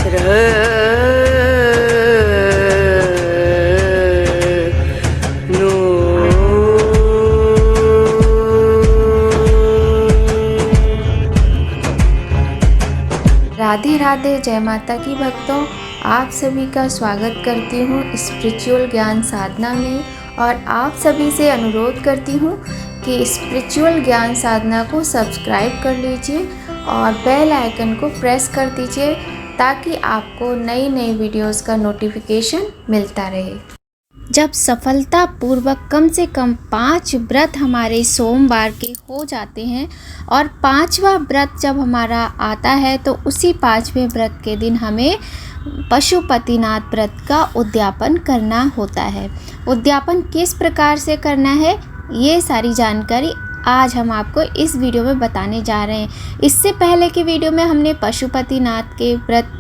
राधे राधे, जय माता की भक्तों। आप सभी का स्वागत करती हूँ स्पिरिचुअल ज्ञान साधना में, और आप सभी से अनुरोध करती हूँ कि स्पिरिचुअल ज्ञान साधना को सब्सक्राइब कर लीजिए और बेल आइकन को प्रेस कर दीजिए ताकि आपको नई नई वीडियोस का नोटिफिकेशन मिलता रहे। जब सफलतापूर्वक कम से कम 5 व्रत हमारे सोमवार के हो जाते हैं और 5वां व्रत जब हमारा आता है तो उसी 5वें व्रत के दिन हमें पशुपतिनाथ व्रत का उद्यापन करना होता है। उद्यापन किस प्रकार से करना है, ये सारी जानकारी आज हम आपको इस वीडियो में बताने जा रहे हैं। इससे पहले की वीडियो में हमने पशुपतिनाथ के व्रत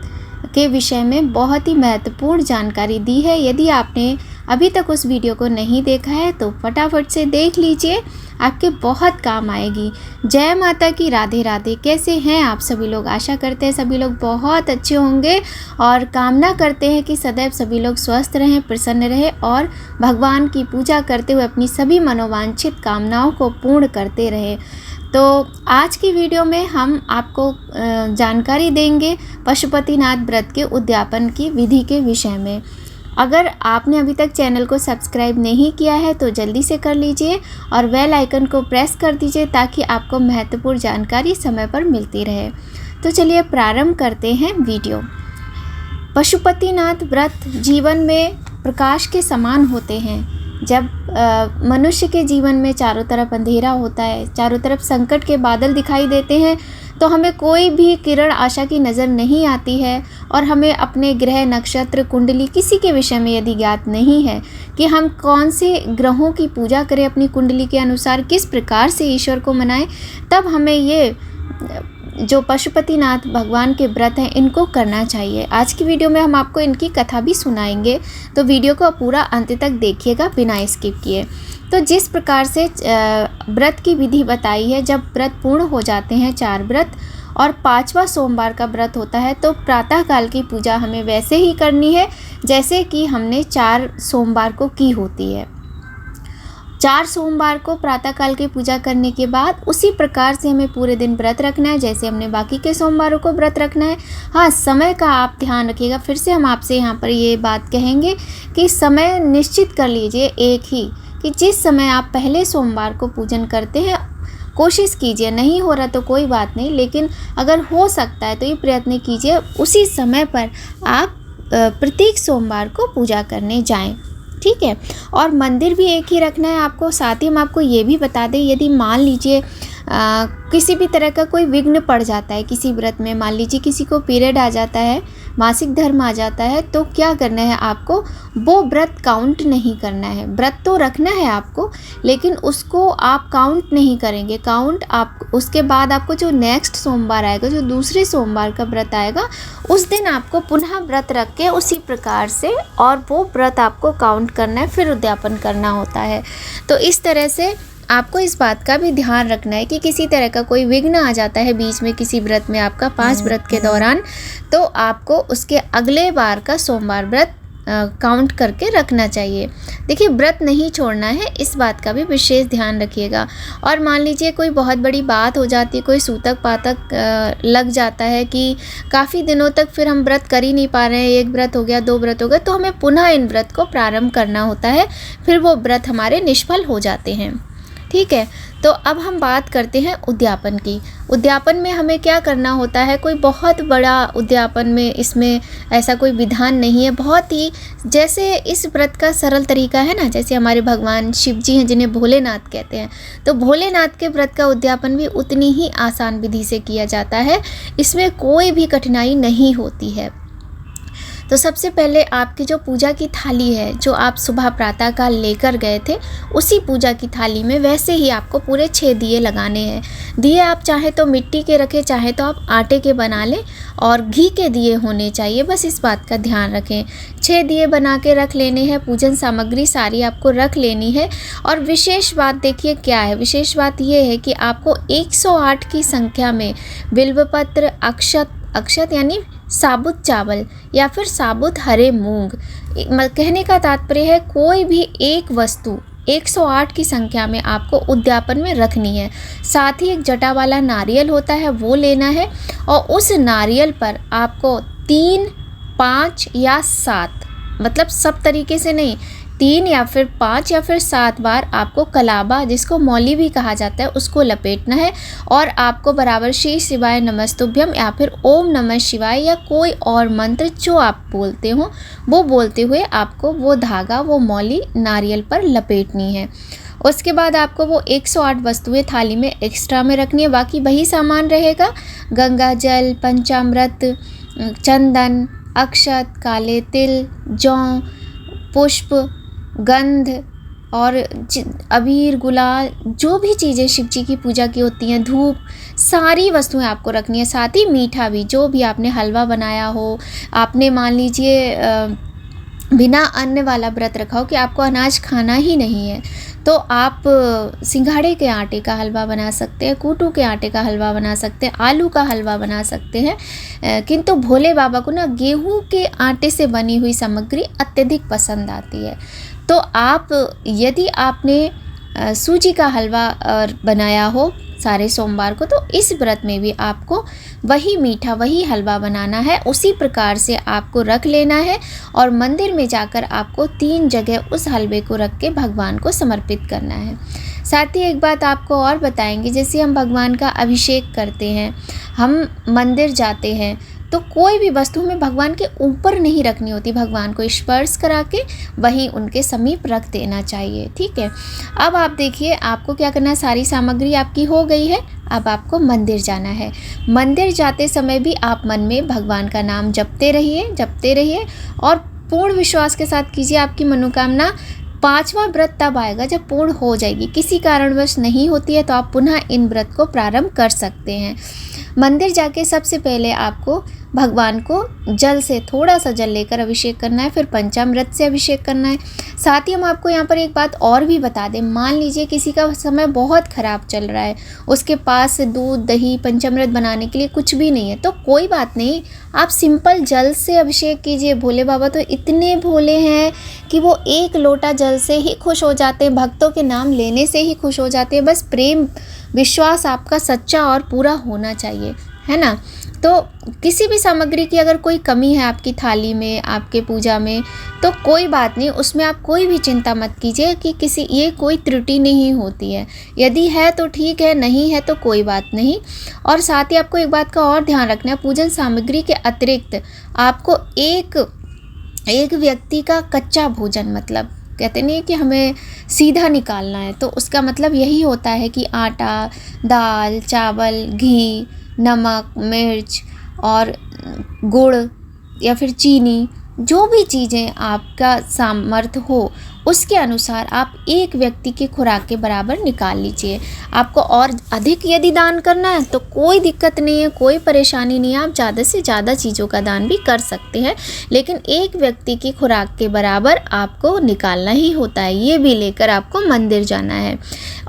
के विषय में बहुत ही महत्वपूर्ण जानकारी दी है। यदि आपने अभी तक उस वीडियो को नहीं देखा है तो फटाफट से देख लीजिए, आपके बहुत काम आएगी। जय माता की, राधे राधे। कैसे हैं आप सभी लोग? आशा करते हैं सभी लोग बहुत अच्छे होंगे और कामना करते हैं कि सदैव सभी लोग स्वस्थ रहें, प्रसन्न रहें और भगवान की पूजा करते हुए अपनी सभी मनोवांछित कामनाओं को पूर्ण करते रहें। तो आज की वीडियो में हम आपको जानकारी देंगे पशुपतिनाथ व्रत के उद्यापन की विधि के विषय में। अगर आपने अभी तक चैनल को सब्सक्राइब नहीं किया है तो जल्दी से कर लीजिए और बेल आइकन को प्रेस कर दीजिए ताकि आपको महत्वपूर्ण जानकारी समय पर मिलती रहे। तो चलिए प्रारंभ करते हैं वीडियो। पशुपतिनाथ व्रत जीवन में प्रकाश के समान होते हैं। जब मनुष्य के जीवन में चारों तरफ अंधेरा होता है, चारों तरफ संकट के बादल दिखाई देते हैं, तो हमें कोई भी किरण आशा की नज़र नहीं आती है और हमें अपने ग्रह, नक्षत्र, कुंडली किसी के विषय में यदि ज्ञात नहीं है कि हम कौन से ग्रहों की पूजा करें, अपनी कुंडली के अनुसार किस प्रकार से ईश्वर को मनाएं, तब हमें ये जो पशुपतिनाथ भगवान के व्रत हैं इनको करना चाहिए। आज की वीडियो में हम आपको इनकी कथा भी सुनाएंगे, तो वीडियो को पूरा अंत तक देखिएगा बिना स्किप किए। तो जिस प्रकार से व्रत की विधि बताई है, जब व्रत पूर्ण हो जाते हैं 4 व्रत और 5वां सोमवार का व्रत होता है तो प्रातःकाल की पूजा हमें वैसे ही करनी है जैसे कि हमने 4 सोमवार को की होती है। 4 सोमवार को प्रातःकाल की पूजा करने के बाद उसी प्रकार से हमें पूरे दिन व्रत रखना है जैसे हमने बाकी के सोमवारों को व्रत रखना है। हाँ, समय का आप ध्यान रखिएगा। फिर से हम आपसे यहाँ पर ये बात कहेंगे कि समय निश्चित कर लीजिए एक ही, कि जिस समय आप पहले सोमवार को पूजन करते हैं कोशिश कीजिए, नहीं हो रहा तो कोई बात नहीं, लेकिन अगर हो सकता है तो ये प्रयत्न कीजिए उसी समय पर आप प्रत्येक सोमवार को पूजा करने जाएं। ठीक है, और मंदिर भी एक ही रखना है आपको। साथ ही हम आपको ये भी बता दें, यदि मान लीजिए किसी भी तरह का कोई विघ्न पड़ जाता है किसी व्रत में, मान लीजिए किसी को पीरियड आ जाता है, मासिक धर्म आ जाता है, तो क्या करना है आपको, वो व्रत काउंट नहीं करना है। व्रत तो रखना है आपको लेकिन उसको आप काउंट नहीं करेंगे। काउंट आप उसके बाद आपको जो नेक्स्ट सोमवार आएगा, जो दूसरे सोमवार का व्रत आएगा, उस दिन आपको पुनः व्रत रख के उसी प्रकार से और वो व्रत आपको काउंट करना है, फिर उद्यापन करना होता है। तो इस तरह से आपको इस बात का भी ध्यान रखना है कि किसी तरह का कोई विघ्न आ जाता है बीच में किसी व्रत में आपका 5 व्रत के दौरान, तो आपको उसके अगले बार का सोमवार व्रत काउंट करके रखना चाहिए। देखिए, व्रत नहीं छोड़ना है, इस बात का भी विशेष ध्यान रखिएगा। और मान लीजिए कोई बहुत बड़ी बात हो जाती है, कोई सूतक पातक लग जाता है कि काफ़ी दिनों तक फिर हम व्रत कर ही नहीं पा रहे हैं, 1 व्रत हो गया, 2 व्रत हो गए, तो हमें पुनः इन व्रत को प्रारंभ करना होता है, फिर वो व्रत हमारे निष्फल हो जाते हैं। ठीक है, तो अब हम बात करते हैं उद्यापन की। उद्यापन में हमें क्या करना होता है, कोई बहुत बड़ा उद्यापन में इसमें ऐसा कोई विधान नहीं है। बहुत ही जैसे इस व्रत का सरल तरीका है ना, जैसे हमारे भगवान शिव जी हैं जिन्हें भोलेनाथ कहते हैं, तो भोलेनाथ के व्रत का उद्यापन भी उतनी ही आसान विधि से किया जाता है, इसमें कोई भी कठिनाई नहीं होती है। तो सबसे पहले आपकी जो पूजा की थाली है, जो आप सुबह प्रातःकाल लेकर गए थे, उसी पूजा की थाली में वैसे ही आपको पूरे 6 दिए लगाने हैं। दिए आप चाहे तो मिट्टी के रखें, चाहे तो आप आटे के बना लें, और घी के दिए होने चाहिए, बस इस बात का ध्यान रखें। 6 दिए बना के रख लेने हैं, पूजन सामग्री सारी आपको रख लेनी है। और विशेष बात देखिए क्या है, विशेष बात ये है कि आपको 108 की संख्या में बिल्वपत्र, अक्षत अक्षत यानी साबुत चावल या फिर साबुत हरे मूंग। कहने का तात्पर्य है कोई भी एक वस्तु 108 की संख्या में आपको उद्यापन में रखनी है। साथ ही एक जटा वाला नारियल होता है वो लेना है और उस नारियल पर आपको 3, 5 या 7, मतलब सब तरीके से नहीं, 3 या फिर 5 या फिर 7 बार आपको कलाबा, जिसको मौली भी कहा जाता है, उसको लपेटना है और आपको बराबर श्री शिवाय नमस्तुभ्यम या फिर ओम नमः शिवाय या कोई और मंत्र जो आप बोलते हो वो बोलते हुए आपको वो धागा, वो मौली नारियल पर लपेटनी है। उसके बाद आपको वो 108 वस्तुएं थाली में एक्स्ट्रा में रखनी है। बाकी वही सामान रहेगा, गंगा जल, पंचामृत, चंदन, अक्षत, काले तिल, जौ, पुष्प, गंध और अबीर, गुलाल, जो भी चीज़ें शिव जी की पूजा की होती हैं, धूप, सारी वस्तुएं आपको रखनी है। साथ ही मीठा भी, जो भी आपने हलवा बनाया हो, आपने मान लीजिए बिना अन्न वाला व्रत रखा हो कि आपको अनाज खाना ही नहीं है, तो आप सिंघाड़े के आटे का हलवा बना सकते हैं, कूटू के आटे का हलवा बना सकते हैं, आलू का हलवा बना सकते हैं। किंतु भोले बाबा को ना गेहूं के आटे से बनी हुई सामग्री अत्यधिक पसंद आती है। तो आप यदि आपने सूजी का हलवा बनाया हो सारे सोमवार को, तो इस व्रत में भी आपको वही मीठा, वही हलवा बनाना है, उसी प्रकार से आपको रख लेना है और मंदिर में जाकर आपको 3 जगह उस हलवे को रख के भगवान को समर्पित करना है। साथ ही एक बात आपको और बताएंगे, जैसे हम भगवान का अभिषेक करते हैं, हम मंदिर जाते हैं, तो कोई भी वस्तु हमें भगवान के ऊपर नहीं रखनी होती, भगवान को स्पर्श करा के वहीं उनके समीप रख देना चाहिए। ठीक है, अब आप देखिए आपको क्या करना है, सारी सामग्री आपकी हो गई है। अब आपको मंदिर जाना है। मंदिर जाते समय भी आप मन में भगवान का नाम जपते रहिए और पूर्ण विश्वास के साथ कीजिए। आपकी मनोकामना 5वां व्रत तब आएगा जब पूर्ण हो जाएगी। किसी कारणवश नहीं होती है तो आप पुनः इन व्रत को प्रारंभ कर सकते हैं। मंदिर जाके सबसे पहले आपको भगवान को जल से, थोड़ा सा जल लेकर अभिषेक करना है, फिर पंचामृत से अभिषेक करना है। साथ ही हम आपको यहाँ पर एक बात और भी बता दें, मान लीजिए किसी का समय बहुत ख़राब चल रहा है, उसके पास दूध, दही, पंचामृत बनाने के लिए कुछ भी नहीं है, तो कोई बात नहीं, आप सिंपल जल से अभिषेक कीजिए। भोले बाबा तो इतने भोले हैं कि वो 1 लोटा जल से ही खुश हो जाते हैं, भक्तों के नाम लेने से ही खुश हो जाते हैं। बस प्रेम विश्वास आपका सच्चा और पूरा होना चाहिए, है ना। तो किसी भी सामग्री की अगर कोई कमी है आपकी थाली में, आपके पूजा में, तो कोई बात नहीं, उसमें आप कोई भी चिंता मत कीजिए कि ये कोई त्रुटि नहीं होती है। यदि है तो ठीक है, नहीं है तो कोई बात नहीं। और साथ ही आपको एक बात का और ध्यान रखना है, पूजन सामग्री के अतिरिक्त आपको एक व्यक्ति का कच्चा भोजन, मतलब कहते नहीं कि हमें सीधा निकालना है, तो उसका मतलब यही होता है कि आटा, दाल, चावल, घी, नमक, मिर्च और गुड़ या फिर चीनी, जो भी चीज़ें आपका सामर्थ्य हो उसके अनुसार आप एक व्यक्ति की खुराक के बराबर निकाल लीजिए। आपको और अधिक यदि दान करना है तो कोई दिक्कत नहीं है, कोई परेशानी नहीं है, आप ज़्यादा से ज़्यादा चीज़ों का दान भी कर सकते हैं, लेकिन एक व्यक्ति की खुराक के बराबर आपको निकालना ही होता है। ये भी लेकर आपको मंदिर जाना है।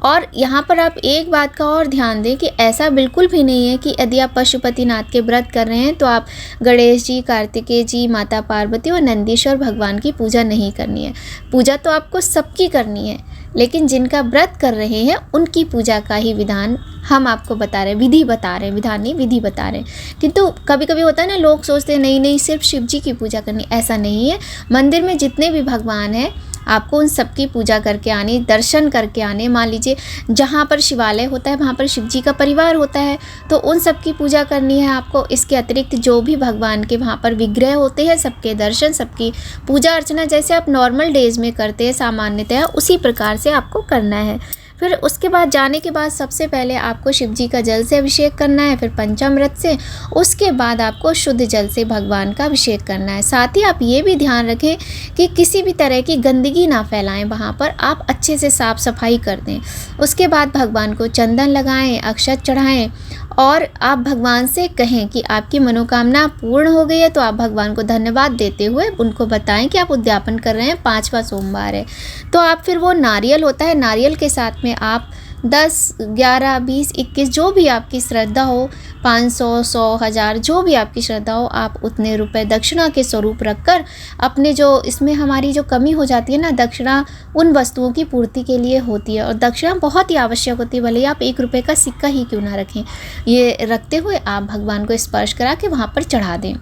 और यहाँ पर आप एक बात का और ध्यान दें कि ऐसा बिल्कुल भी नहीं है कि यदि आप पशुपतिनाथ के व्रत कर रहे हैं तो आप गणेश जी, कार्तिकेय जी, माता पार्वती और नंदीश्वर भगवान की पूजा नहीं करनी है। पूजा तो आपको सबकी करनी है, लेकिन जिनका व्रत कर रहे हैं उनकी पूजा का ही विधान हम आपको बता रहे हैं, विधि बता रहे हैं, विधान नहीं विधि बता रहे हैं। किंतु कभी कभी होता है ना, लोग सोचते हैं नहीं सिर्फ शिव जी की पूजा करनी, ऐसा नहीं है। मंदिर में जितने भी भगवान हैं आपको उन सब की पूजा करके आनी, दर्शन करके आने। मान लीजिए जहाँ पर शिवालय होता है वहाँ पर शिव जी का परिवार होता है, तो उन सब की पूजा करनी है आपको। इसके अतिरिक्त जो भी भगवान के वहाँ पर विग्रह होते हैं सबके दर्शन, सबकी पूजा अर्चना जैसे आप नॉर्मल डेज में करते हैं सामान्यतः, उसी प्रकार से आपको करना है। फिर उसके बाद जाने के बाद सबसे पहले आपको शिव जी का जल से अभिषेक करना है, फिर पंचामृत से, उसके बाद आपको शुद्ध जल से भगवान का अभिषेक करना है। साथ ही आप ये भी ध्यान रखें कि किसी भी तरह की गंदगी ना फैलाएं, वहाँ पर आप अच्छे से साफ़ सफाई कर दें। उसके बाद भगवान को चंदन लगाएं, अक्षत चढ़ाएं और आप भगवान से कहें कि आपकी मनोकामना पूर्ण हो गई है, तो आप भगवान को धन्यवाद देते हुए उनको बताएं कि आप उद्यापन कर रहे हैं, 5वां सोमवार है। तो आप फिर वो नारियल होता है, नारियल के साथ में आप 10, 11, 20, 21 जो भी आपकी श्रद्धा हो, 500, 100, 1000 जो भी आपकी श्रद्धा हो, आप उतने रुपए दक्षिणा के स्वरूप रखकर अपने जो इसमें हमारी जो कमी हो जाती है ना, दक्षिणा उन वस्तुओं की पूर्ति के लिए होती है और दक्षिणा बहुत ही आवश्यक होती है, भले ही आप 1 रुपये का सिक्का ही क्यों ना रखें। ये रखते हुए आप भगवान को स्पर्श करा के वहाँ पर चढ़ा दें।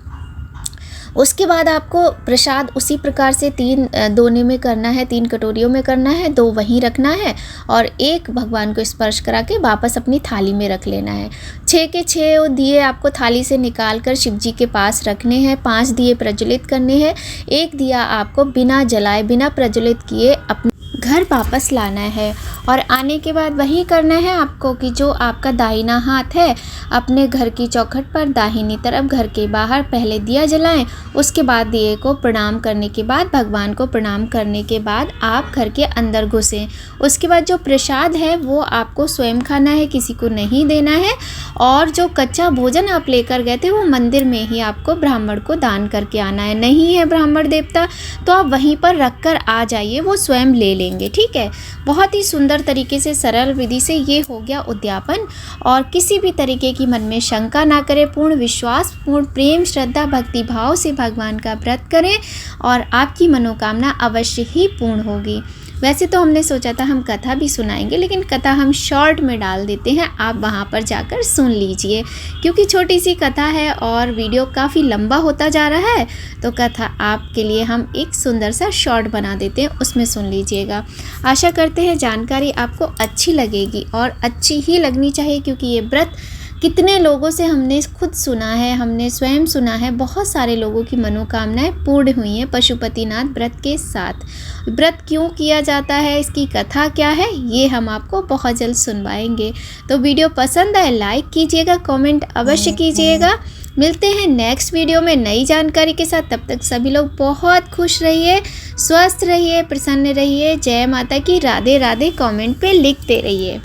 उसके बाद आपको प्रसाद उसी प्रकार से 3 दोने में करना है, 3 कटोरियों में करना है, 2 वहीं रखना है और 1 भगवान को स्पर्श करा के वापस अपनी थाली में रख लेना है। 6 के 6 दिए आपको थाली से निकाल कर शिव जी के पास रखने हैं, 5 दिए प्रज्वलित करने हैं, 1 दिया आपको बिना जलाए बिना प्रज्वलित किए अपने घर वापस लाना है। और आने के बाद वही करना है आपको कि जो आपका दाहिना हाथ है अपने घर की चौखट पर दाहिनी तरफ घर के बाहर पहले दिया जलाएं, उसके बाद दिए को प्रणाम करने के बाद भगवान को प्रणाम करने के बाद आप घर के अंदर घुसें। उसके बाद जो प्रसाद है वो आपको स्वयं खाना है, किसी को नहीं देना है और जो कच्चा भोजन आप लेकर गए थे वो मंदिर में ही आपको ब्राह्मण को दान करके आना है। नहीं है ब्राह्मण देवता तो आप वहीं पर रख कर आ जाइए, वो स्वयं ले लेंगे, ठीक है। बहुत ही सुंदर तरीके से सरल विधि से ये हो गया उद्यापन। और किसी भी तरीके की मन में शंका ना करें, पूर्ण विश्वास, पूर्ण प्रेम, श्रद्धा, भक्ति भाव से भगवान का व्रत करें और आपकी मनोकामना अवश्य ही पूर्ण होगी। वैसे तो हमने सोचा था हम कथा भी सुनाएंगे, लेकिन कथा हम शॉर्ट में डाल देते हैं, आप वहाँ पर जाकर सुन लीजिए क्योंकि छोटी सी कथा है और वीडियो काफ़ी लंबा होता जा रहा है, तो कथा आपके लिए हम एक सुंदर सा शॉर्ट बना देते हैं, उसमें सुन लीजिएगा। आशा करते हैं जानकारी आपको अच्छी लगेगी और अच्छी ही लगनी चाहिए क्योंकि ये व्रत कितने लोगों से हमने खुद सुना है, हमने स्वयं सुना है, बहुत सारे लोगों की मनोकामनाएं पूर्ण हुई हैं पशुपतिनाथ व्रत के साथ। व्रत क्यों किया जाता है, इसकी कथा क्या है, ये हम आपको बहुत जल्द सुनवाएंगे। तो वीडियो पसंद आए लाइक कीजिएगा, कमेंट अवश्य कीजिएगा। मिलते हैं नेक्स्ट वीडियो में नई जानकारी के साथ। तब तक सभी लोग बहुत खुश रहिए, स्वस्थ रहिए, प्रसन्न रहिए। जय माता की, राधे राधे कमेंट पे लिखते रहिए।